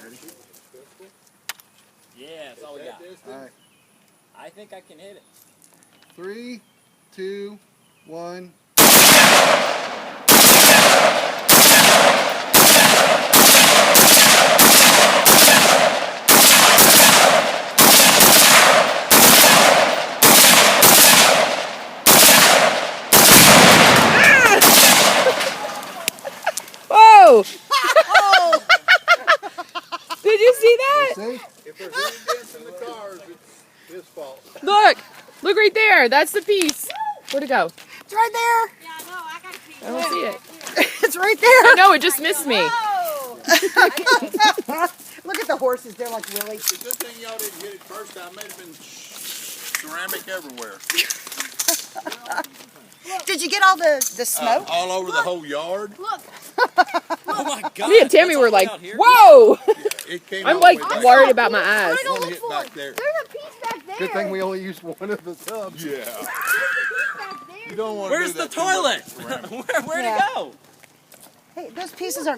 Ready? Yeah, that's all we got. All right. I think I can hit it. 3, 2, 1. Whoa! Did you see that? See? If there's any dents in the cars, it's his fault. Look! Look right there. That's the piece. Where'd it go? It's right there. Yeah, no, I got a piece. I don't see it. It's right there. I know, it just missed me. Oh! Look at the horses. They're like really. It's a good thing y'all didn't hit it first time. It may have been ceramic everywhere. Did you get all the smoke? All over the whole yard. Look, Oh my God! Me and Tammy that's were all like, out here? whoa! It came I'm all like the way back. worried about my eyes. One hit back there. there's a piece back there. Good thing we only used one of the tubs. Yeah. There's a piece back there. You don't want to Where's do the that too much toilet? with ceramic. Where'd Yeah. it go? Hey, those pieces are